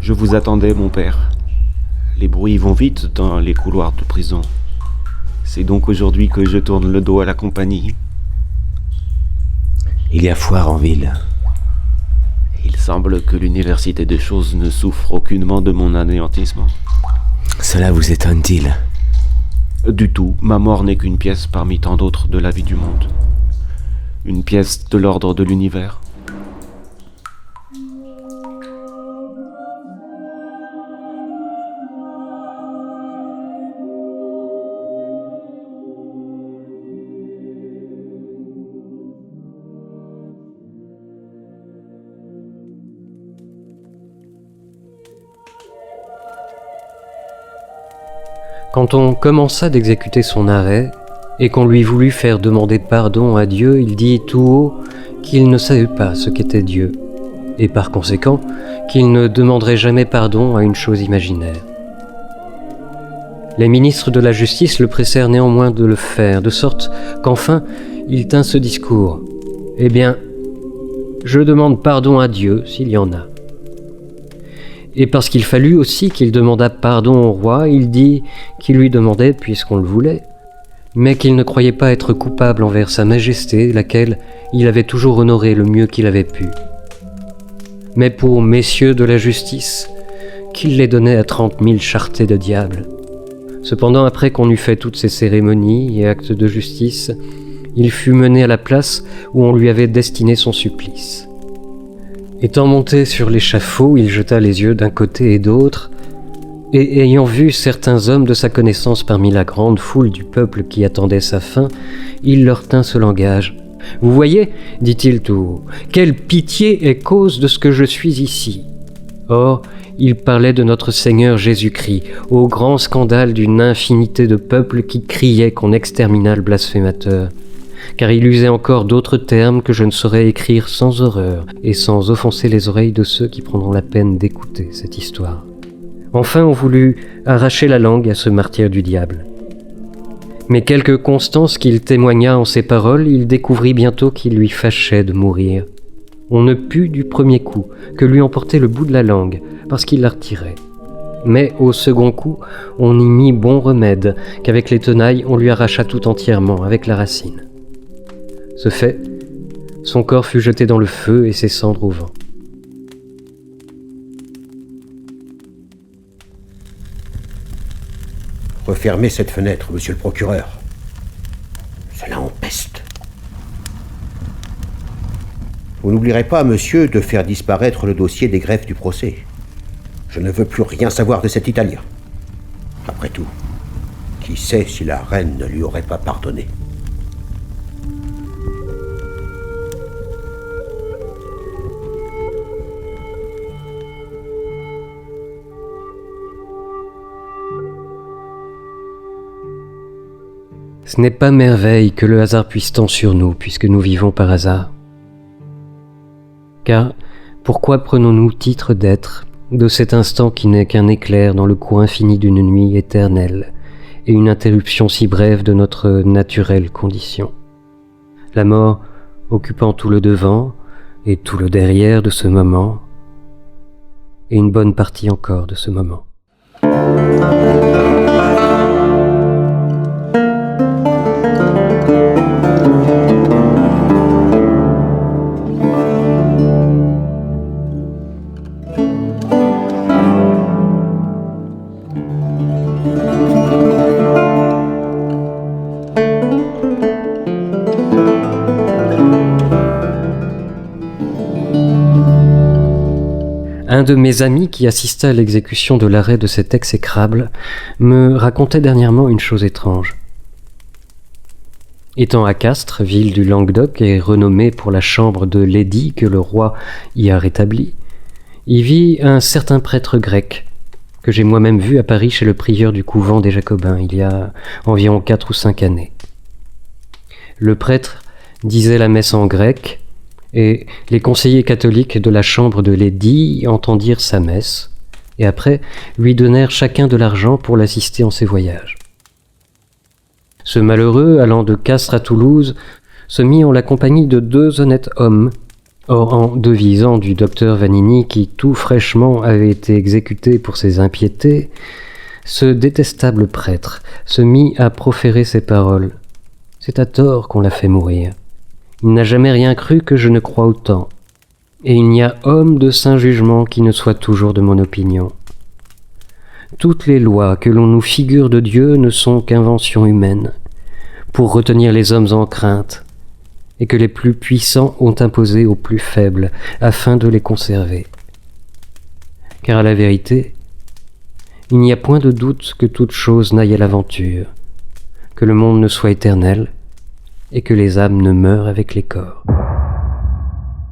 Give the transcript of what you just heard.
Je vous attendais, mon père. Les bruits vont vite dans les couloirs de prison. C'est donc aujourd'hui que je tourne le dos à la compagnie. Il y a foire en ville. Il semble que l'université des choses ne souffre aucunement de mon anéantissement. Cela vous étonne-t-il ? Du tout, ma mort n'est qu'une pièce parmi tant d'autres de la vie du monde. Une pièce de l'ordre de l'univers. Quand on commença d'exécuter son arrêt, et qu'on lui voulut faire demander pardon à Dieu, il dit tout haut qu'il ne savait pas ce qu'était Dieu, et par conséquent qu'il ne demanderait jamais pardon à une chose imaginaire. Les ministres de la justice le pressèrent néanmoins de le faire, de sorte qu'enfin il tint ce discours. « Eh bien, je demande pardon à Dieu s'il y en a. » Et parce qu'il fallut aussi qu'il demandât pardon au roi, il dit qu'il lui demandait puisqu'on le voulait, mais qu'il ne croyait pas être coupable envers sa majesté, laquelle il avait toujours honorée le mieux qu'il avait pu. Mais pour messieurs de la justice, qu'il les donnait à 30 000 charretées de diable. Cependant, après qu'on eut fait toutes ces cérémonies et actes de justice, il fut mené à la place où on lui avait destiné son supplice. Étant monté sur l'échafaud, il jeta les yeux d'un côté et d'autre, et ayant vu certains hommes de sa connaissance parmi la grande foule du peuple qui attendait sa fin, il leur tint ce langage. « Vous voyez, dit-il tout haut, quelle pitié est cause de ce que je suis ici. » Or, il parlait de notre Seigneur Jésus-Christ, au grand scandale d'une infinité de peuples qui criaient qu'on exterminât le blasphémateur. Car il usait encore d'autres termes que je ne saurais écrire sans horreur et sans offenser les oreilles de ceux qui prendront la peine d'écouter cette histoire. Enfin, on voulut arracher la langue à ce martyr du diable. Mais quelque constance qu'il témoigna en ses paroles, il découvrit bientôt qu'il lui fâchait de mourir. On ne put du premier coup que lui emporter le bout de la langue, parce qu'il la retirait. Mais au second coup, on y mit bon remède, qu'avec les tenailles, on lui arracha tout entièrement, avec la racine. Ce fait, son corps fut jeté dans le feu et ses cendres au vent. Refermez cette fenêtre, monsieur le procureur. Cela empeste. Vous n'oublierez pas, monsieur, de faire disparaître le dossier des greffes du procès. Je ne veux plus rien savoir de cet Italien. Après tout, qui sait si la reine ne lui aurait pas pardonné? Ce n'est pas merveille que le hasard puisse tant sur nous, puisque nous vivons par hasard. Car pourquoi prenons-nous titre d'être de cet instant qui n'est qu'un éclair dans le cours infini d'une nuit éternelle et une interruption si brève de notre naturelle condition? La mort occupant tout le devant et tout le derrière de ce moment, et une bonne partie encore de ce moment. Un de mes amis qui assista à l'exécution de l'arrêt de cet exécrable me racontait dernièrement une chose étrange. Étant à Castres, ville du Languedoc et renommée pour la chambre de l'édit que le roi y a rétablie, y vit un certain prêtre grec que j'ai moi-même vu à Paris chez le prieur du couvent des Jacobins il y a environ 4 ou 5 années. Le prêtre disait la messe en grec, et les conseillers catholiques de la chambre de l'édit entendirent sa messe, et après lui donnèrent chacun de l'argent pour l'assister en ses voyages. Ce malheureux, allant de Castres à Toulouse, se mit en la compagnie de 2 honnêtes hommes, Or, en devisant du docteur Vanini, qui tout fraîchement avait été exécuté pour ses impiétés, ce détestable prêtre se mit à proférer ces paroles. « C'est à tort qu'on l'a fait mourir. Il n'a jamais rien cru que je ne crois autant. Et il n'y a homme de saint jugement qui ne soit toujours de mon opinion. Toutes les lois que l'on nous figure de Dieu ne sont qu'inventions humaines, pour retenir les hommes en crainte, et que les plus puissants ont imposées aux plus faibles, afin de les conserver. Car à la vérité, il n'y a point de doute que toute chose n'aille à l'aventure, que le monde ne soit éternel, et que les âmes ne meurent avec les corps.